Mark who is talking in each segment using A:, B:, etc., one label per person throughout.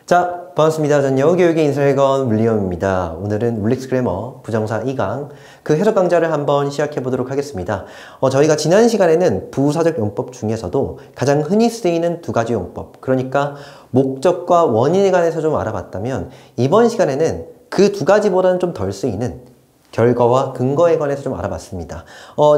A: 자, 반갑습니다. 전 영어교육의 인사일건 물리엄입니다. 오늘은 울릭스 그래머 부정사 2강 그 해석 강좌를 한번 시작해 보도록 하겠습니다. 저희가 지난 시간에는 부사적 용법 중에서도 가장 흔히 쓰이는 두 가지 용법, 그러니까 목적과 원인에 관해서 좀 알아봤다면 이번 시간에는 그 두 가지보다는 좀 덜 쓰이는 결과와 근거에 관해서 좀 알아봤습니다.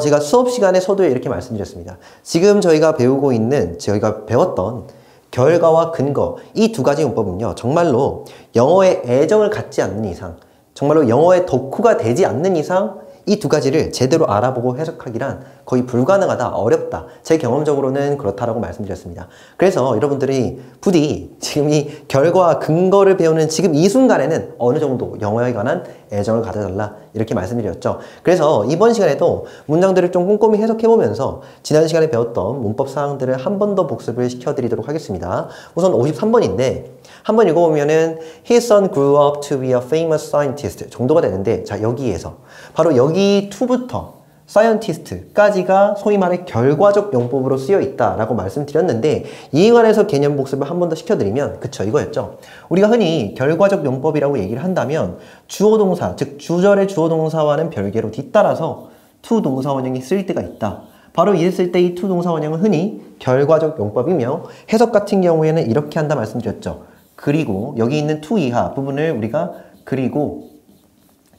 A: 제가 수업 시간에 서두에 이렇게 말씀드렸습니다. 지금 저희가 배웠던 결과와 근거, 이 두 가지 용법은요, 정말로 영어에 애정을 갖지 않는 이상, 정말로 영어의 덕후가 되지 않는 이상 이 두 가지를 제대로 알아보고 해석하기란 거의 불가능하다, 어렵다. 제 경험적으로는 그렇다라고 말씀드렸습니다. 그래서 여러분들이 부디 지금 이 결과와 근거를 배우는 지금 이 순간에는 어느 정도 영어에 관한 애정을 가져달라, 이렇게 말씀드렸죠. 그래서 이번 시간에도 문장들을 좀 꼼꼼히 해석해보면서 지난 시간에 배웠던 문법 사항들을 한 번 더 복습을 시켜드리도록 하겠습니다. 우선 53번인데 한번 읽어보면은 His son grew up to be a famous scientist 정도가 되는데, 자, 여기에서 바로 여기 to부터 scientist까지가 소위 말해 결과적 용법으로 쓰여 있다라고 말씀드렸는데, 이에 관해서 개념 복습을 한 번 더 시켜드리면, 그쵸, 이거였죠. 우리가 흔히 결과적 용법이라고 얘기를 한다면 주어 동사, 즉 주절의 주어 동사와는 별개로 뒤따라서 to 동사 원형이 쓰일 때가 있다. 바로 이랬을 때 이 to 동사 원형은 흔히 결과적 용법이며, 해석 같은 경우에는 이렇게 한다 말씀드렸죠. 그리고 여기 있는 to 이하 부분을 우리가 그리고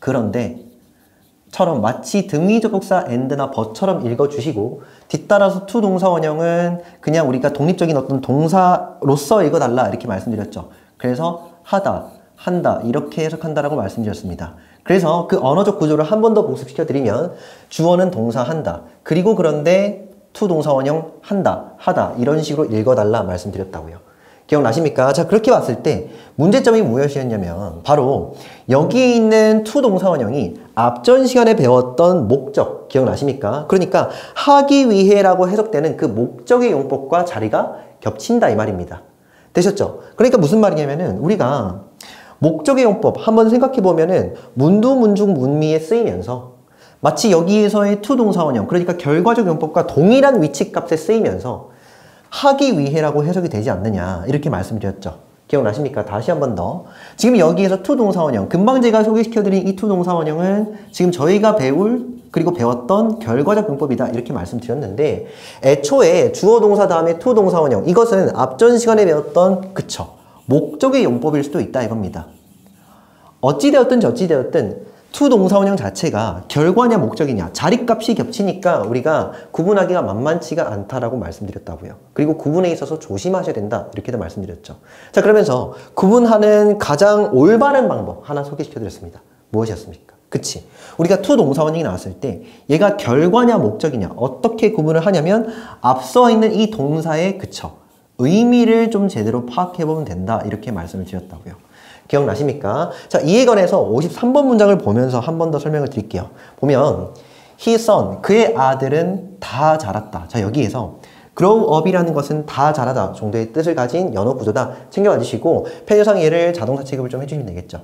A: 그런데 처럼 마치 등위접속사 and나 but처럼 읽어주시고, 뒤따라서 to 동사 원형은 그냥 우리가 독립적인 어떤 동사로서 읽어달라, 이렇게 말씀드렸죠. 그래서 하다, 한다, 이렇게 해석한다라고 말씀드렸습니다. 그래서 그 언어적 구조를 한 번 더 복습시켜드리면 주어는 동사 한다, 그리고 그런데 to 동사 원형 한다, 하다, 이런 식으로 읽어달라 말씀드렸다고요. 기억나십니까? 자, 그렇게 봤을 때 문제점이 무엇이었냐면 바로 여기에 있는 to 동사 원형이 앞전 시간에 배웠던 목적, 기억나십니까? 그러니까 하기 위해라고 해석되는 그 목적의 용법과 자리가 겹친다, 이 말입니다. 되셨죠? 그러니까 무슨 말이냐면은 우리가 목적의 용법 한번 생각해 보면은 문두, 문중, 문미에 쓰이면서 마치 여기에서의 to 동사 원형, 그러니까 결과적 용법과 동일한 위치값에 쓰이면서 하기 위해라고 해석이 되지 않느냐, 이렇게 말씀드렸죠. 기억나십니까? 다시 한 번 더. 지금 여기에서 to 동사 원형, 금방 제가 소개시켜드린 이 to 동사 원형은 지금 저희가 그리고 배웠던 결과적 용법이다, 이렇게 말씀드렸는데, 애초에 주어 동사 다음에 to 동사 원형, 이것은 앞전 시간에 배웠던, 그쵸, 목적의 용법일 수도 있다, 이겁니다. 어찌되었든 저찌되었든 to 동사 원형 자체가 결과냐 목적이냐 자리값이 겹치니까 우리가 구분하기가 만만치가 않다라고 말씀드렸다고요. 그리고 구분에 있어서 조심하셔야 된다, 이렇게도 말씀드렸죠. 자, 그러면서 구분하는 가장 올바른 방법 하나 소개시켜드렸습니다. 무엇이었습니까? 그치? 우리가 to 동사 원형이 나왔을 때 얘가 결과냐 목적이냐 어떻게 구분을 하냐면 앞서 있는 이 동사의, 그쵸, 의미를 좀 제대로 파악해보면 된다, 이렇게 말씀을 드렸다고요. 기억나십니까? 자, 이에 관해서 53번 문장을 보면서 한 번 더 설명을 드릴게요. 보면 His son, 그의 아들은 다 자랐다. 자, 여기에서 grow up이라는 것은 다 자라다 정도의 뜻을 가진 연어 구조다. 챙겨와 주시고 펜유상 얘를 자동사 취급을 좀 해주시면 되겠죠.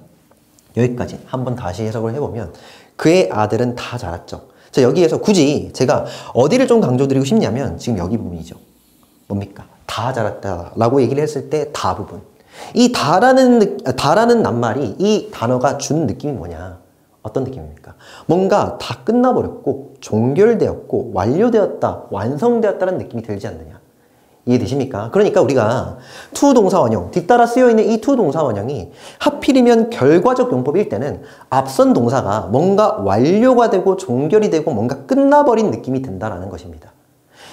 A: 여기까지 한번 다시 해석을 해보면 그의 아들은 다 자랐죠. 자, 여기에서 굳이 제가 어디를 좀 강조드리고 싶냐면 지금 여기 부분이죠. 뭡니까? 다 자랐다 라고 얘기를 했을 때 다 부분, 이 다라는 낱말이, 이 단어가 준 느낌이 뭐냐, 어떤 느낌입니까? 뭔가 다 끝나버렸고 종결되었고 완료되었다, 완성되었다는 느낌이 들지 않느냐, 이해되십니까? 그러니까 우리가 to 동사 원형, 뒤따라 쓰여있는 이 to 동사 원형이 하필이면 결과적 용법일 때는 앞선 동사가 뭔가 완료가 되고 종결이 되고 뭔가 끝나버린 느낌이 든다라는 것입니다.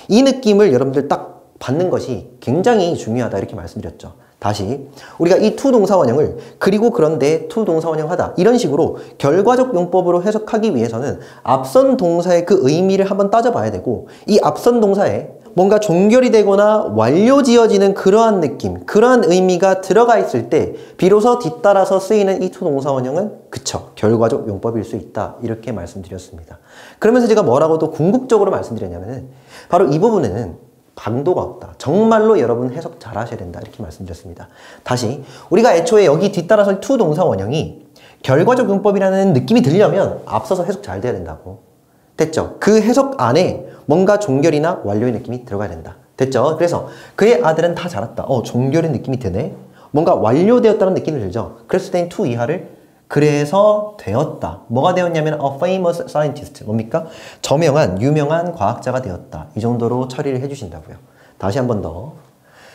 A: 이 느낌을 여러분들 딱 받는 것이 굉장히 중요하다, 이렇게 말씀드렸죠. 다시 우리가 이 to 동사 원형을 그리고 그런데 to 동사 원형 하다, 이런 식으로 결과적 용법으로 해석하기 위해서는 앞선 동사의 그 의미를 한번 따져봐야 되고, 이 앞선 동사에 뭔가 종결이 되거나 완료 지어지는 그러한 느낌, 그러한 의미가 들어가 있을 때 비로소 뒤따라서 쓰이는 이 to 동사 원형은, 그쵸, 결과적 용법일 수 있다, 이렇게 말씀드렸습니다. 그러면서 제가 뭐라고도 궁극적으로 말씀드렸냐면은 바로 이 부분에는 방도가 없다, 정말로 여러분 해석 잘 하셔야 된다, 이렇게 말씀드렸습니다. 다시 우리가 애초에 여기 뒤따라서 to 동사 원형이 결과적 용법이라는 느낌이 들려면 앞서서 해석 잘 돼야 된다고. 됐죠? 그 해석 안에 뭔가 종결이나 완료의 느낌이 들어가야 된다. 됐죠? 그래서 그의 아들은 다 자랐다. 종결의 느낌이 드네. 뭔가 완료되었다는 느낌이 들죠. 그랬을 땐 to 이하를 그래서 되었다. 뭐가 되었냐면 a famous scientist. 뭡니까? 저명한, 유명한 과학자가 되었다. 이 정도로 처리를 해주신다고요. 다시 한 번 더.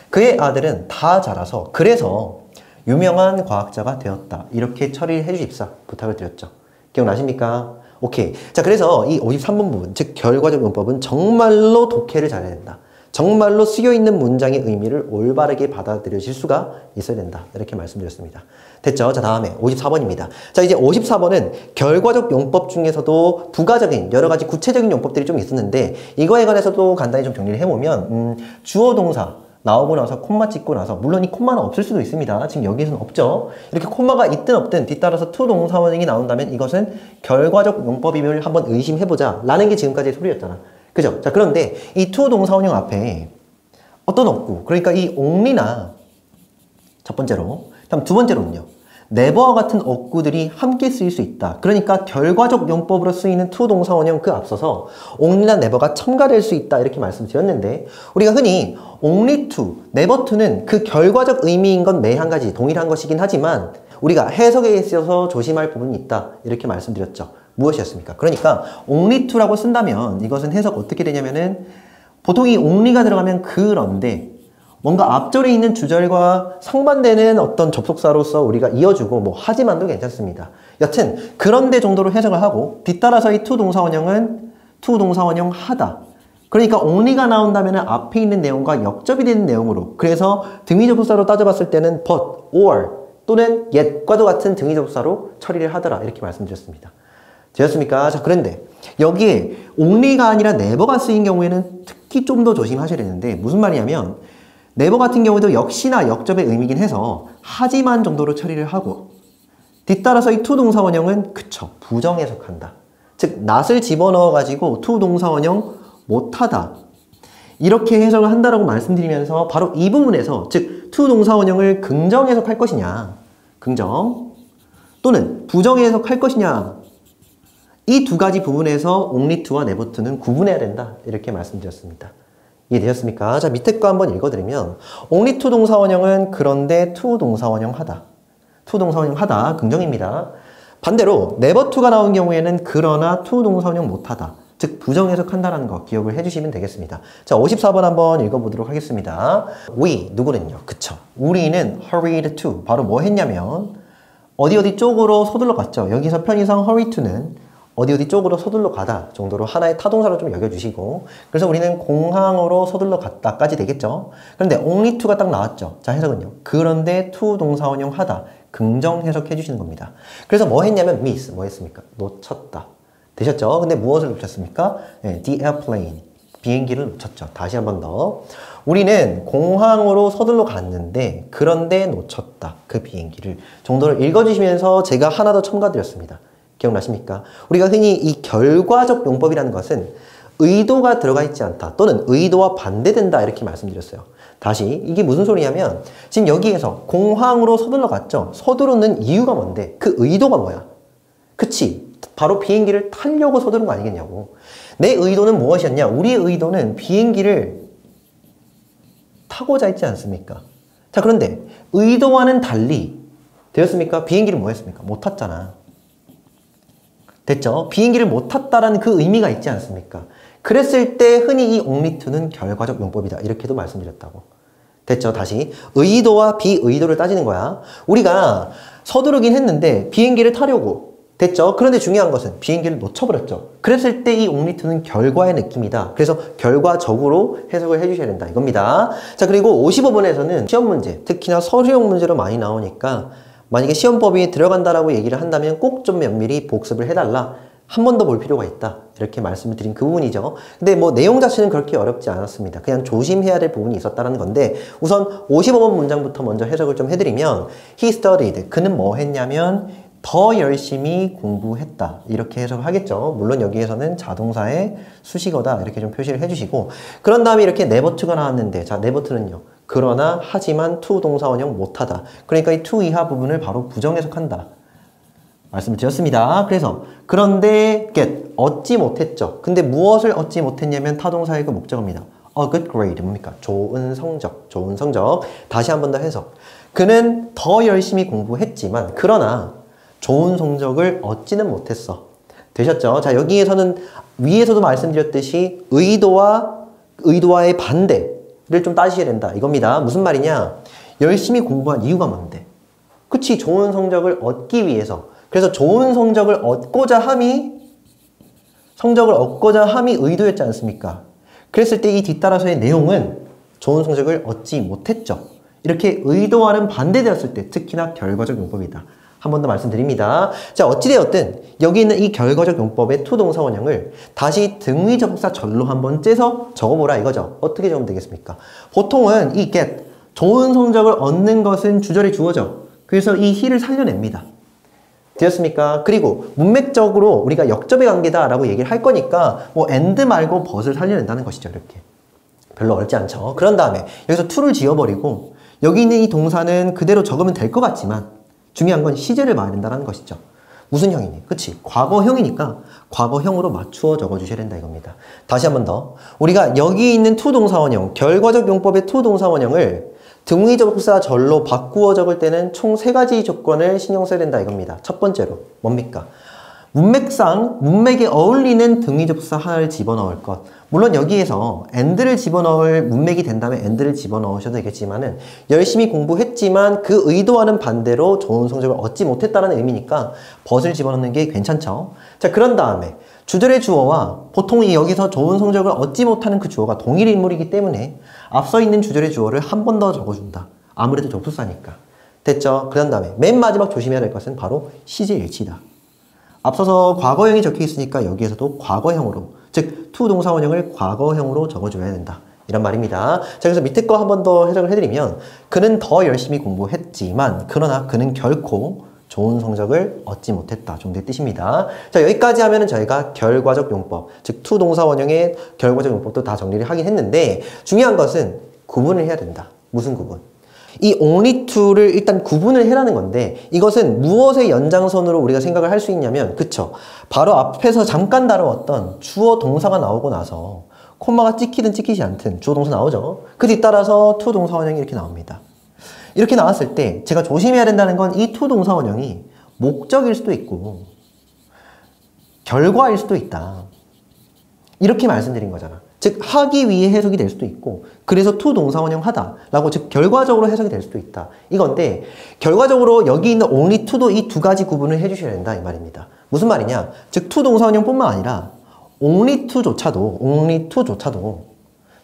A: 그의 아들은 다 자라서 그래서 유명한 과학자가 되었다. 이렇게 처리를 해주십사 부탁을 드렸죠. 기억나십니까? 오케이. 자, 그래서 이 53번 부분, 즉 결과적 용법은 정말로 독해를 잘해야 된다. 정말로 쓰여있는 문장의 의미를 올바르게 받아들여질 수가 있어야 된다. 이렇게 말씀드렸습니다. 됐죠? 자, 다음에 54번입니다. 자, 이제 54번은 결과적 용법 중에서도 부가적인 여러 가지 구체적인 용법들이 좀 있었는데 이거에 관해서도 간단히 좀 정리를 해보면 주어 동사 나오고 나서 콤마 찍고 나서 물론 이 콤마는 없을 수도 있습니다. 지금 여기에서는 없죠. 이렇게 콤마가 있든 없든 뒤따라서 to 동사원형이 나온다면 이것은 결과적 용법임을 한번 의심해보자 라는 게 지금까지의 소리였잖아. 그죠? 자, 그런데 이 to 동사원형 앞에 어떤 없고 그러니까 이 only나 첫 번째로 다음 두 번째로는요. never와 같은 어구들이 함께 쓰일 수 있다. 그러니까 결과적 용법으로 쓰이는 to 동사원형 그 앞서서 only나 never가 첨가될 수 있다. 이렇게 말씀드렸는데 우리가 흔히 only to, never to는 그 결과적 의미인 건 매 한 가지 동일한 것이긴 하지만 우리가 해석에 있어서 조심할 부분이 있다. 이렇게 말씀드렸죠. 무엇이었습니까? 그러니까 only to라고 쓴다면 이것은 해석 어떻게 되냐면은 보통 이 only가 들어가면 그런데 뭔가 앞절에 있는 주절과 상반되는 어떤 접속사로서 우리가 이어주고 뭐 하지만도 괜찮습니다. 여튼 그런데 정도로 해석을 하고 뒤따라서 이 to 동사원형은 to 동사원형 하다. 그러니까 only가 나온다면 앞에 있는 내용과 역접이 되는 내용으로 그래서 등위 접속사로 따져봤을 때는 but, or 또는 yet과도 같은 등위 접속사로 처리를 하더라. 이렇게 말씀드렸습니다. 되었습니까? 자, 그런데 여기에 only가 아니라 never가 쓰인 경우에는 특히 좀 더 조심하셔야 되는데 무슨 말이냐면 never 같은 경우도 역시나 역접의 의미긴 해서 하지만 정도로 처리를 하고 뒤따라서 이 to 동사원형은 그쵸 부정 해석한다. 즉 not을 집어넣어 가지고 to 동사원형 못하다 이렇게 해석을 한다라고 말씀드리면서 바로 이 부분에서 즉 to 동사원형을 긍정 해석할 것이냐 긍정 또는 부정 해석할 것이냐 이 두 가지 부분에서 only to와 never to는 구분해야 된다 이렇게 말씀드렸습니다. 이해되셨습니까? 자, 밑에 거 한번 읽어드리면 only to 동사원형은 그런데 to 동사원형 하다. to 동사원형 하다. 긍정입니다. 반대로 never to가 나온 경우에는 그러나 to 동사원형 못하다. 즉 부정 해석한다라는 거 기억을 해주시면 되겠습니다. 자, 54번 한번 읽어보도록 하겠습니다. we, 누구는요? 그쵸. 우리는 hurried to. 바로 뭐 했냐면 어디 쪽으로 서둘러 갔죠. 여기서 편의상 hurry to는 어디 쪽으로 서둘러 가다 정도로 하나의 타동사로 좀 여겨주시고 그래서 우리는 공항으로 서둘러 갔다까지 되겠죠. 그런데 only to가 딱 나왔죠. 자, 해석은요. 그런데 to 동사원형 하다. 긍정 해석해 주시는 겁니다. 그래서 뭐 했냐면 miss, 뭐 했습니까? 놓쳤다. 되셨죠? 근데 무엇을 놓쳤습니까? 네, the airplane. 비행기를 놓쳤죠. 다시 한 번 더. 우리는 공항으로 서둘러 갔는데 그런데 놓쳤다. 그 비행기를 정도를 읽어주시면서 제가 하나 더 첨가드렸습니다. 기억나십니까? 우리가 흔히 이 결과적 용법이라는 것은 의도가 들어가 있지 않다 또는 의도와 반대된다 이렇게 말씀드렸어요. 다시 이게 무슨 소리냐면 지금 여기에서 공항으로 서둘러 갔죠. 서두르는 이유가 뭔데? 그 의도가 뭐야? 그치? 바로 비행기를 타려고 서두른 거 아니겠냐고. 내 의도는 무엇이었냐? 우리의 의도는 비행기를 타고자 했지 않습니까? 자, 그런데 의도와는 달리 되었습니까? 비행기를 뭐 했습니까? 못 탔잖아. 됐죠? 비행기를 못 탔다라는 그 의미가 있지 않습니까? 그랬을 때 흔히 이 only to는 결과적 용법이다. 이렇게도 말씀드렸다고. 됐죠? 다시 의도와 비의도를 따지는 거야. 우리가 서두르긴 했는데 비행기를 타려고 됐죠? 그런데 중요한 것은 비행기를 놓쳐버렸죠. 그랬을 때 이 only to는 결과의 느낌이다. 그래서 결과적으로 해석을 해주셔야 된다. 이겁니다. 자, 그리고 55번에서는 시험 문제, 특히나 서류형 문제로 많이 나오니까 만약에 시험법이 들어간다라고 얘기를 한다면 꼭 좀 면밀히 복습을 해달라. 한 번 더 볼 필요가 있다. 이렇게 말씀을 드린 그 부분이죠. 근데 뭐 내용 자체는 그렇게 어렵지 않았습니다. 그냥 조심해야 될 부분이 있었다는 건데 우선 55번 문장부터 먼저 해석을 좀 해드리면 He studied. 그는 뭐 했냐면 더 열심히 공부했다. 이렇게 해석을 하겠죠. 물론 여기에서는 자동사의 수식어다. 이렇게 좀 표시를 해주시고 그런 다음에 이렇게 never to가 나왔는데 자, never to는요. 그러나 하지만 to 동사원형 못하다. 그러니까 이 to 이하 부분을 바로 부정 해석한다. 말씀을 드렸습니다. 그래서 그런데 get 얻지 못했죠. 근데 무엇을 얻지 못했냐면 타동사의 그 목적어입니다. A good grade 뭡니까? 좋은 성적, 좋은 성적. 다시 한 번 더 해석. 그는 더 열심히 공부했지만 그러나 좋은 성적을 얻지는 못했어. 되셨죠? 자, 여기에서는 위에서도 말씀드렸듯이 의도와의 반대를 좀 따지셔야 된다. 이겁니다. 무슨 말이냐? 열심히 공부한 이유가 뭔데? 그치, 좋은 성적을 얻기 위해서. 그래서 좋은 성적을 얻고자 함이 의도였지 않습니까? 그랬을 때 이 뒤따라서의 내용은 좋은 성적을 얻지 못했죠. 이렇게 의도와는 반대되었을 때 특히나 결과적 용법이다. 한 번 더 말씀드립니다. 자, 어찌되었든 여기 있는 이 결과적 용법의 투동사 원형을 다시 등위접속사 절로 한번 째서 적어보라 이거죠. 어떻게 적으면 되겠습니까? 보통은 이 get, 좋은 성적을 얻는 것은 주절의 주어죠. 그래서 이 he를 살려냅니다. 되었습니까? 그리고 문맥적으로 우리가 역접의 관계다라고 얘기를 할 거니까 뭐 and 말고 but을 살려낸다는 것이죠. 이렇게. 별로 어렵지 않죠. 그런 다음에 여기서 to를 지워버리고 여기 있는 이 동사는 그대로 적으면 될 것 같지만 중요한 건 시제를 봐야 된다는 것이죠. 무슨 형이니? 그치? 과거형이니까 과거형으로 맞추어 적어주셔야 된다 이겁니다. 다시 한 번 더. 우리가 여기 있는 투동사 원형, 결과적 용법의 투동사 원형을 등위접속사 절로 바꾸어 적을 때는 총 3가지 조건을 신경 써야 된다 이겁니다. 첫 번째로 뭡니까? 문맥상 문맥에 어울리는 등위접속사 하나를 집어넣을 것. 물론 여기에서 and를 집어넣을 문맥이 된다면 and를 집어넣으셔도 되겠지만은 열심히 공부했지만 그 의도와는 반대로 좋은 성적을 얻지 못했다는 의미니까 but을 집어넣는 게 괜찮죠. 자, 그런 다음에 주절의 주어와 보통 여기서 좋은 성적을 얻지 못하는 그 주어가 동일 인물이기 때문에 앞서 있는 주절의 주어를 한 번 더 적어준다. 아무래도 접속사니까. 됐죠? 그런 다음에 맨 마지막 조심해야 될 것은 바로 시제 일치다. 앞서서 과거형이 적혀 있으니까 여기에서도 과거형으로, 즉 투 동사 원형을 과거형으로 적어줘야 된다. 이런 말입니다. 자, 그래서 밑에 거 한 번 더 해석을 해드리면 그는 더 열심히 공부했지만 그러나 그는 결코 좋은 성적을 얻지 못했다 정도의 뜻입니다. 자, 여기까지 하면은 저희가 결과적 용법, 즉 투 동사 원형의 결과적 용법도 다 정리를 하긴 했는데 중요한 것은 구분을 해야 된다. 무슨 구분? 이 only to를 일단 구분을 해라는 건데 이것은 무엇의 연장선으로 우리가 생각을 할 수 있냐면 그쵸? 바로 앞에서 잠깐 다루었던 주어 동사가 나오고 나서 콤마가 찍히든 찍히지 않든 주어 동사 나오죠? 그 뒤따라서 to 동사 원형이 이렇게 나옵니다. 이렇게 나왔을 때 제가 조심해야 된다는 건 이 to 동사 원형이 목적일 수도 있고 결과일 수도 있다. 이렇게 말씀드린 거잖아. 즉 하기 위해 해석이 될 수도 있고 그래서 to 동사 원형 하다 라고 즉 결과적으로 해석이 될 수도 있다 이건데 결과적으로 여기 있는 only to도 이 두 가지 구분을 해주셔야 된다 이 말입니다. 무슨 말이냐? 즉 to 동사 원형 뿐만 아니라 only to조차도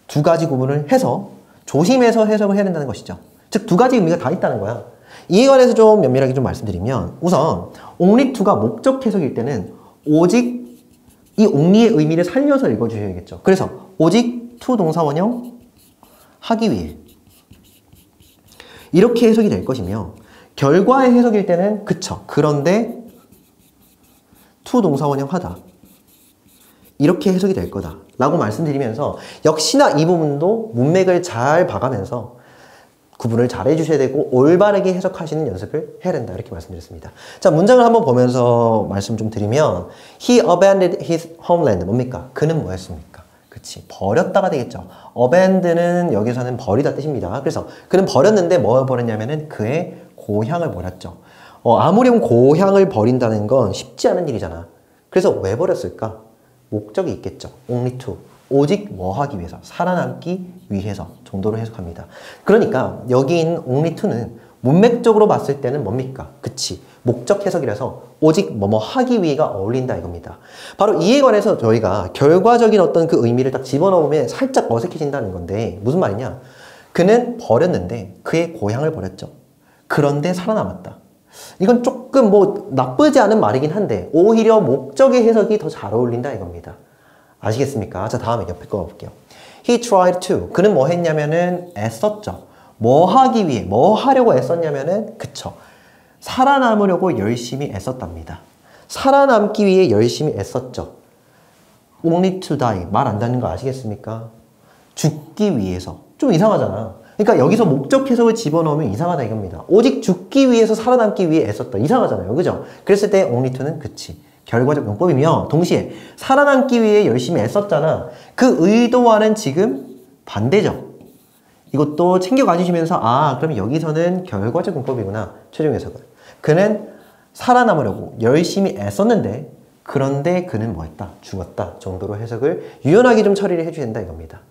A: 두 가지 구분을 해서 조심해서 해석을 해야 된다는 것이죠. 즉 두 가지 의미가 다 있다는 거야. 이에 관해서 좀 면밀하게 좀 말씀드리면 우선 only to가 목적 해석일 때는 오직 이 only의 의미를 살려서 읽어주셔야겠죠. 그래서 오직 to 동사 원형 하기 위해 이렇게 해석이 될 것이며 결과의 해석일 때는 그쵸. 그런데 to 동사 원형 하다 이렇게 해석이 될 거다 라고 말씀드리면서 역시나 이 부분도 문맥을 잘 봐가면서 구분을 잘 해주셔야 되고 올바르게 해석하시는 연습을 해야 된다 이렇게 말씀드렸습니다. 자, 문장을 한번 보면서 말씀 좀 드리면 He abandoned his homeland. 뭡니까? 그는 뭐 했습니까? 그치, 버렸다가 되겠죠. abandon은 여기서는 버리다 뜻입니다. 그래서 그는 버렸는데 뭐 버렸냐면은 그의 고향을 버렸죠. 아무렴 고향을 버린다는 건 쉽지 않은 일이잖아. 그래서 왜 버렸을까? 목적이 있겠죠. only to. 오직 뭐 하기 위해서, 살아남기 위해서 정도로 해석합니다. 그러니까 여기 있는 only to는 문맥적으로 봤을 때는 뭡니까? 그치, 목적 해석이라서 오직 뭐뭐 하기 위해가 어울린다 이겁니다. 바로 이에 관해서 저희가 결과적인 어떤 그 의미를 딱 집어넣으면 살짝 어색해진다는 건데 무슨 말이냐? 그는 버렸는데 그의 고향을 버렸죠. 그런데 살아남았다. 이건 조금 뭐 나쁘지 않은 말이긴 한데 오히려 목적의 해석이 더 잘 어울린다 이겁니다. 아시겠습니까? 자, 다음에 옆에 거 볼게요. He tried to. 그는 뭐 했냐면은 애썼죠. 뭐 하기 위해, 뭐 하려고 애썼냐면은 그쵸. 살아남으려고 열심히 애썼답니다. 살아남기 위해 열심히 애썼죠. Only to die. 말 안 되는 거 아시겠습니까? 죽기 위해서. 좀 이상하잖아. 그러니까 여기서 목적 해석을 집어넣으면 이상하다 이겁니다. 오직 죽기 위해서 살아남기 위해 애썼다. 이상하잖아요. 그죠? 그랬을 때 only to는 그치. 결과적 용법이며 동시에 살아남기 위해 열심히 애썼잖아. 그 의도와는 지금 반대죠. 이것도 챙겨 가주시면서 아, 그럼 여기서는 결과적 문법이구나. 최종 해석은. 그는 살아남으려고 열심히 애썼는데 그런데 그는 뭐 했다? 죽었다. 정도로 해석을 유연하게 좀 처리를 해줘야 된다 이겁니다.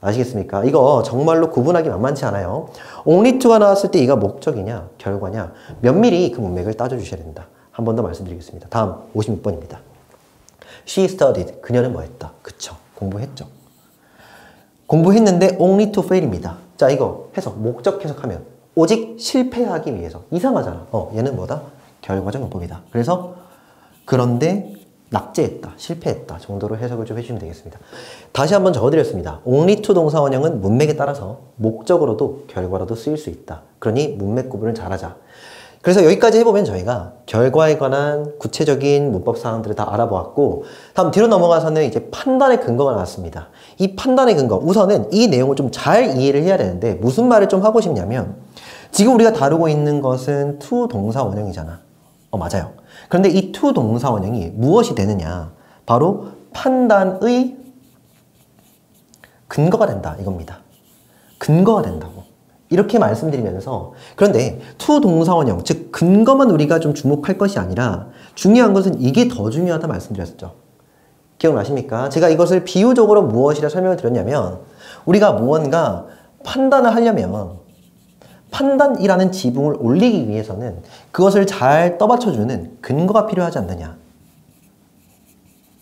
A: 아시겠습니까? 이거 정말로 구분하기 만만치 않아요. only to가 나왔을 때 이가 목적이냐, 결과냐, 면밀히 그 문맥을 따져주셔야 된다. 한 번 더 말씀드리겠습니다. 다음 56번입니다. She studied. 그녀는 뭐 했다? 그쵸. 공부했죠. 공부했는데 only to fail입니다. 자, 이거 해석, 목적 해석하면 오직 실패하기 위해서. 이상하잖아. 얘는 뭐다? 결과적 문법이다. 그래서 그런데 낙제했다, 실패했다 정도로 해석을 좀 해주시면 되겠습니다. 다시 한번 적어드렸습니다. only to 동사 원형은 문맥에 따라서 목적으로도 결과로도 쓰일 수 있다. 그러니 문맥 구분을 잘하자. 그래서 여기까지 해보면 저희가 결과에 관한 구체적인 문법 사항들을 다 알아보았고 다음 뒤로 넘어가서는 이제 판단의 근거가 나왔습니다. 이 판단의 근거, 우선은 이 내용을 좀 잘 이해를 해야 되는데 무슨 말을 좀 하고 싶냐면 지금 우리가 다루고 있는 것은 to 동사 원형이잖아. 맞아요. 그런데 이 to 동사 원형이 무엇이 되느냐? 바로 판단의 근거가 된다 이겁니다. 근거가 된다고. 이렇게 말씀드리면서 그런데 to 동사 원형, 즉 근거만 우리가 좀 주목할 것이 아니라 중요한 것은 이게 더 중요하다 말씀드렸었죠. 기억나십니까? 제가 이것을 비유적으로 무엇이라 설명을 드렸냐면 우리가 무언가 판단을 하려면 판단이라는 지붕을 올리기 위해서는 그것을 잘 떠받쳐주는 근거가 필요하지 않느냐.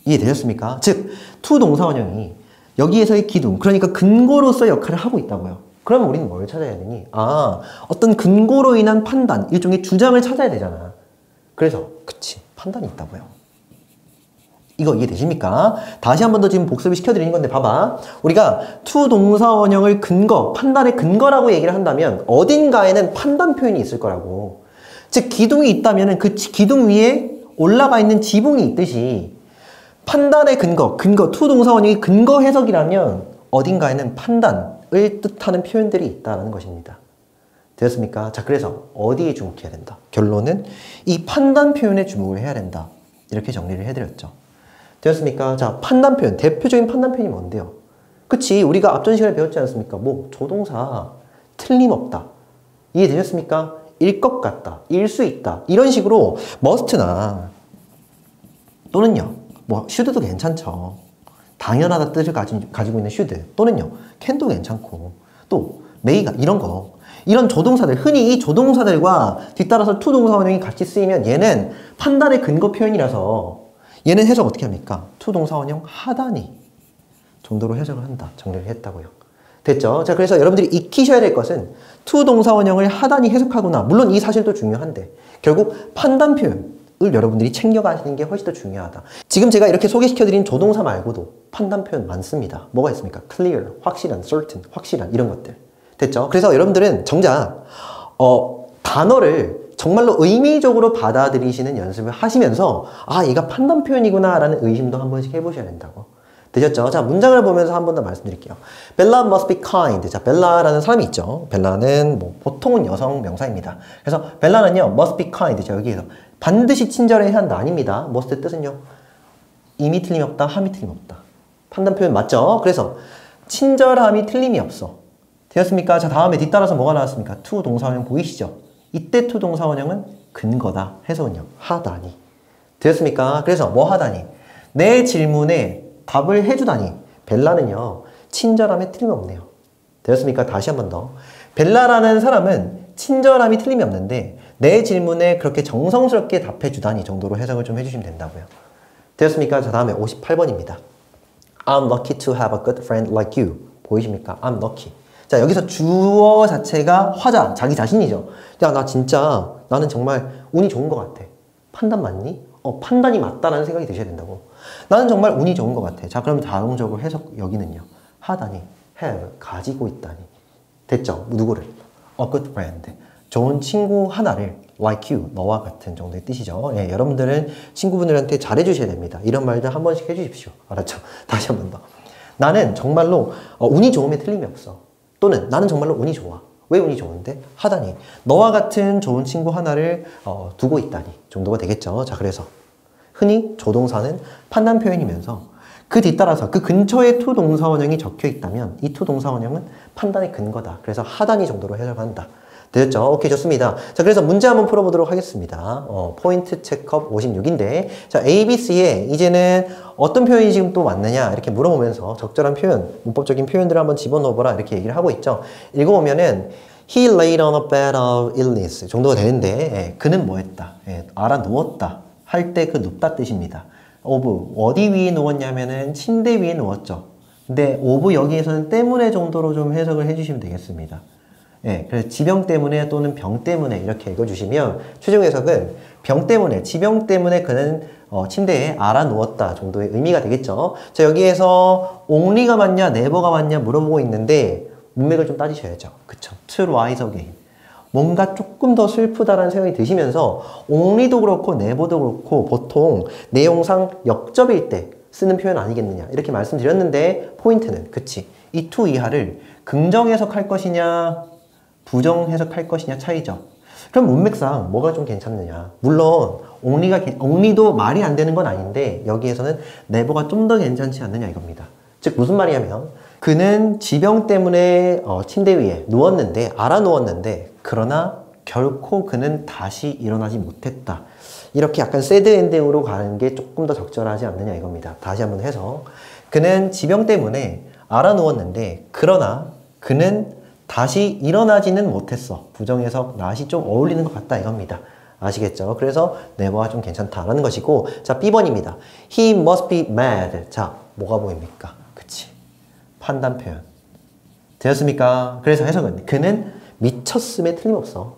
A: 이해되셨습니까? 즉, to 동사 원형이 여기에서의 기둥, 그러니까 근거로서의 역할을 하고 있다고요. 그러면 우리는 뭘 찾아야 되니? 어떤 근거로 인한 판단, 일종의 주장을 찾아야 되잖아. 그래서 그치, 판단이 있다고요. 이거 이해되십니까? 다시 한 번 더 지금 복습을 시켜드리는 건데 봐봐. 우리가 to 동사 원형을 근거, 판단의 근거라고 얘기를 한다면 어딘가에는 판단 표현이 있을 거라고. 즉 기둥이 있다면 그 기둥 위에 올라가 있는 지붕이 있듯이 판단의 근거, to 동사 원형이 근거 해석이라면 어딘가에는 판단을 뜻하는 표현들이 있다는 것입니다. 되었습니까? 자, 그래서 어디에 주목해야 된다? 결론은 이 판단 표현에 주목을 해야 된다. 이렇게 정리를 해드렸죠. 되었습니까? 자, 판단 표현. 대표적인 판단 표현이 뭔데요? 그치? 우리가 앞전 시간에 배웠지 않습니까? 조동사. 틀림없다. 이해되셨습니까? 일 것 같다. 일 수 있다. 이런 식으로 must나 또는요. should도 괜찮죠. 당연하다 뜻을 가지고 있는 should. 또는요. can도 괜찮고. 또 may가 이런 거. 이런 조동사들. 흔히 이 조동사들과 뒤따라서 to 동사 원형이 같이 쓰이면 얘는 판단의 근거 표현이라서 얘는 해석 어떻게 합니까? to 동사 원형 하다니 정도로 해석을 한다. 정리를 했다고요. 됐죠? 자, 그래서 여러분들이 익히셔야 될 것은 to 동사 원형을 하다니 해석하구나. 물론 이 사실도 중요한데 결국 판단 표현을 여러분들이 챙겨가시는 게 훨씬 더 중요하다. 지금 제가 이렇게 소개시켜드린 조동사 말고도 판단 표현 많습니다. 뭐가 있습니까? clear, 확실한, certain, 확실한 이런 것들. 됐죠? 그래서 여러분들은 정작 단어를 정말로 의미적으로 받아들이시는 연습을 하시면서 얘가 판단 표현이구나 라는 의심도 한 번씩 해보셔야 된다고. 되셨죠? 자, 문장을 보면서 한 번 더 말씀드릴게요. Bella must be kind. 자, 벨라라는 사람이 있죠. 벨라는 보통은 여성 명사입니다. 그래서 벨라는요, must be kind. 자, 여기에서 반드시 친절해야 한다. 아닙니다. must의 뜻은요, 임이 틀림없다, 함이 틀림없다. 판단 표현 맞죠? 그래서 친절함이 틀림이 없어. 되었습니까? 자, 다음에 뒤따라서 뭐가 나왔습니까? to 동사원형 보이시죠? 이때 to 동사 원형은 근거다. 해석은요, 하다니. 되었습니까? 그래서 뭐 하다니? 내 질문에 답을 해주다니. 벨라는요, 친절함에 틀림이 없네요. 되었습니까? 다시 한 번 더. 벨라라는 사람은 친절함이 틀림이 없는데 내 질문에 그렇게 정성스럽게 답해주다니 정도로 해석을 좀 해주시면 된다고요. 되었습니까? 자, 다음에 58번입니다. I'm lucky to have a good friend like you. 보이십니까? I'm lucky. 자, 여기서 주어 자체가 화자, 자기 자신이죠. 야, 나는 정말 운이 좋은 것 같아. 판단 맞니? 판단이 맞다라는 생각이 드셔야 된다고. 나는 정말 운이 좋은 것 같아. 자, 그러면 다음적으로 해석 여기는요. 하다니, have, 가지고 있다니. 됐죠? 누구를? A good friend. 좋은 친구 하나를 like you, 너와 같은 정도의 뜻이죠. 예, 여러분들은 친구분들한테 잘해주셔야 됩니다. 이런 말들 한 번씩 해주십시오. 알았죠? 다시 한 번 더. 나는 정말로 운이 좋음에 틀림이 없어. 또는 나는 정말로 운이 좋아. 왜 운이 좋은데? 하다니. 너와 같은 좋은 친구 하나를 두고 있다니 정도가 되겠죠. 자, 그래서 흔히 조동사는 판단 표현이면서 그 뒤따라서 그 근처에 to 동사원형이 적혀 있다면 이 to 동사원형은 판단의 근거다. 그래서 하단위 정도로 해석한다. 되셨죠? 오케이, 좋습니다. 자, 그래서 문제 한번 풀어보도록 하겠습니다. 포인트 체크업 56인데, 자, A, B, C에 이제는 어떤 표현이 지금 또 왔느냐, 이렇게 물어보면서 적절한 표현, 문법적인 표현들을 한번 집어넣어보라, 이렇게 얘기를 하고 있죠. 읽어보면은, He laid on a bed of illness 정도가 되는데, 예, 그는 뭐 했다? 예, 알아 누웠다. 할 때 그 눕다 뜻입니다. of, 어디 위에 누웠냐면은 침대 위에 누웠죠. 근데 of 여기에서는 때문에 정도로 좀 해석을 해주시면 되겠습니다. 예, 그래서 지병 때문에 또는 병 때문에 이렇게 읽어주시면 최종 해석은 병 때문에, 지병 때문에 그는 침대에 알아 누웠다 정도의 의미가 되겠죠. 자, 여기에서 only가 맞냐, never가 맞냐 물어보고 있는데 문맥을 좀 따지셔야죠. 그쵸? to rise again. 뭔가 조금 더 슬프다라는 생각이 드시면서 only도 그렇고 never도 그렇고 보통 내용상 역접일 때 쓰는 표현 아니겠느냐 이렇게 말씀드렸는데 포인트는 그치? 이 to 이하를 긍정 해석할 것이냐 부정 해석할 것이냐 차이죠. 그럼 문맥상 뭐가 좀 괜찮느냐? 물론 only도 말이 안 되는 건 아닌데 여기에서는 never가 좀 더 괜찮지 않느냐 이겁니다. 즉 무슨 말이냐면 그는 지병 때문에 침대 위에 누웠는데 알아 누웠는데 그러나 결코 그는 다시 일어나지 못했다. 이렇게 약간 새드 엔딩으로 가는 게 조금 더 적절하지 않느냐 이겁니다. 다시 한번 해서 그는 지병 때문에 알아 누웠는데 그러나 그는 다시 일어나지는 못했어. 부정해석 not이 좀 어울리는 것 같다 이겁니다. 아시겠죠? 그래서 never가 좀 괜찮다라는 것이고 자 B번입니다. He must be mad. 자 뭐가 보입니까? 그치? 판단 표현 되었습니까? 그래서 해석은 그는 미쳤음에 틀림없어.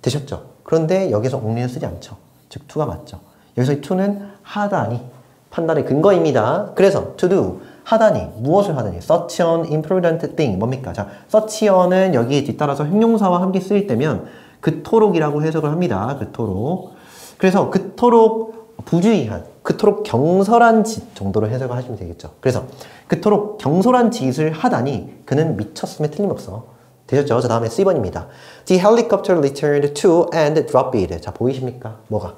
A: 되셨죠? 그런데 여기서 only는 쓰지 않죠. 즉 to가 맞죠. 여기서 이 to는 하다니 판단의 근거입니다. 그래서 to do 하다니 무엇을 하다니 such an important thing 뭡니까? 자 such an은 여기에 뒤따라서 형용사와 함께 쓰일 때면 그토록이라고 해석을 합니다. 그토록. 그래서 그토록 부주의한 그토록 경솔한 짓 정도로 해석을 하시면 되겠죠. 그래서 그토록 경솔한 짓을 하다니 그는 미쳤음에 틀림없어. 되셨죠? 자 다음에 C번입니다. The helicopter returned to and dropped it. 자 보이십니까? 뭐가?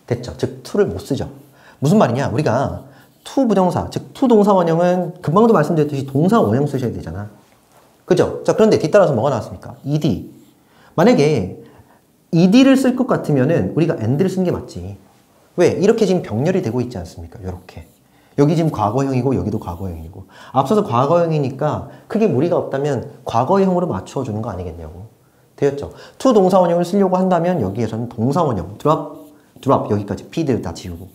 A: 됐죠? 즉 to를 못 쓰죠. 무슨 말이냐? 우리가 to 부정사, 즉 to 동사 원형은 금방도 말씀드렸듯이 동사 원형 쓰셔야 되잖아. 그죠? 자 그런데 뒤따라서 뭐가 나왔습니까? ed. 만약에 ed를 쓸 것 같으면은 우리가 and를 쓴 게 맞지. 왜? 이렇게 지금 병렬이 되고 있지 않습니까? 이렇게. 여기 지금 과거형이고 여기도 과거형이고 앞서서 과거형이니까 크게 무리가 없다면 과거형으로 맞추어 주는 거 아니겠냐고. 되었죠? to 동사 원형을 쓰려고 한다면 여기에서는 동사 원형 drop 여기까지 feed 다 지우고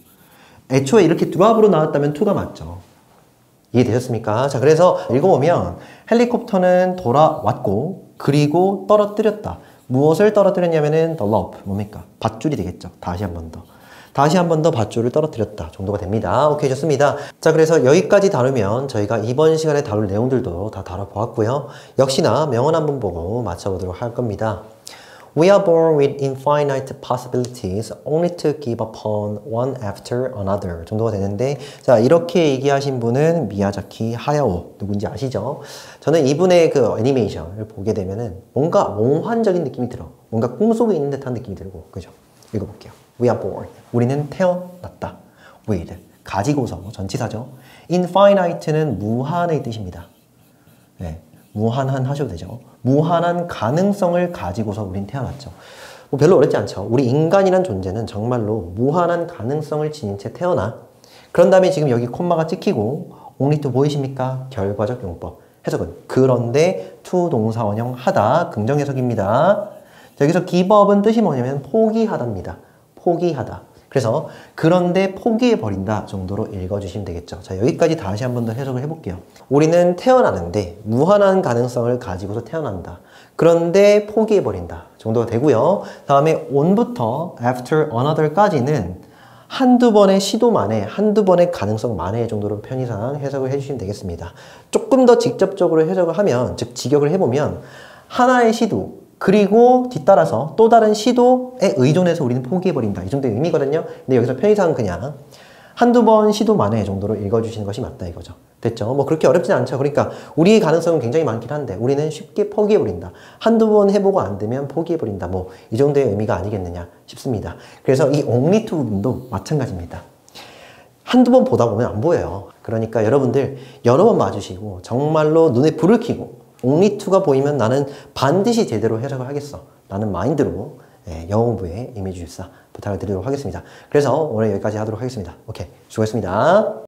A: 애초에 이렇게 드랍으로 나왔다면 to가 맞죠. 이해되셨습니까? 자, 그래서 읽어보면 헬리콥터는 돌아왔고 그리고 떨어뜨렸다. 무엇을 떨어뜨렸냐면은 the loop. 뭡니까? 밧줄이 되겠죠. 다시 한 번 더 밧줄을 떨어뜨렸다 정도가 됩니다. 오케이, 좋습니다. 자, 그래서 여기까지 다루면 저희가 이번 시간에 다룰 내용들도 다 다뤄보았고요. 역시나 명언 한번 보고 맞춰보도록 할 겁니다. We are born with infinite possibilities only to give upon one after another 정도가 되는데 자 이렇게 얘기하신 분은 미야자키 하야오 누군지 아시죠? 저는 이분의 그 애니메이션을 보게 되면은 뭔가 몽환적인 느낌이 들어. 뭔가 꿈속에 있는 듯한 느낌이 들고 그죠? 읽어볼게요. We are born. 우리는 태어났다. with. 가지고서 전치사죠. infinite는 무한의 뜻입니다. 네. 무한한 하셔도 되죠. 무한한 가능성을 가지고서 우린 태어났죠. 뭐 별로 어렵지 않죠. 우리 인간이란 존재는 정말로 무한한 가능성을 지닌 채 태어나. 그런 다음에 지금 여기 콤마가 찍히고 only to 보이십니까? 결과적 용법. 해석은 그런데 to 동사원형 하다. 긍정 해석입니다. 여기서 give up은 뜻이 뭐냐면 포기하다입니다. 포기하다. 그래서 그런데 포기해버린다 정도로 읽어주시면 되겠죠. 자 여기까지 다시 한 번 더 해석을 해볼게요. 우리는 태어나는데 무한한 가능성을 가지고서 태어난다. 그런데 포기해버린다 정도가 되고요. 다음에 on부터 after another까지는 한두 번의 시도 만에 한두 번의 가능성 만에 정도로 편의상 해석을 해주시면 되겠습니다. 조금 더 직접적으로 해석을 하면 즉 직역을 해보면 하나의 시도 그리고 뒤따라서 또 다른 시도에 의존해서 우리는 포기해버린다. 이 정도의 의미거든요. 근데 여기서 편의상 그냥 한두 번 시도 만에 정도로 읽어주시는 것이 맞다 이거죠. 됐죠? 뭐 그렇게 어렵진 않죠. 그러니까 우리의 가능성은 굉장히 많긴 한데 우리는 쉽게 포기해버린다. 한두 번 해보고 안 되면 포기해버린다. 뭐 이 정도의 의미가 아니겠느냐 싶습니다. 그래서 이 only to 부분도 마찬가지입니다. 한두 번 보다 보면 안 보여요. 그러니까 여러분들 여러 번 봐주시고 정말로 눈에 불을 켜고 옥리2가 보이면 나는 반드시 제대로 해석을 하겠어 라는 마인드로 영어 공부에 임해주십사 부탁을 드리도록 하겠습니다. 그래서 오늘 여기까지 하도록 하겠습니다. 오케이, 수고했습니다.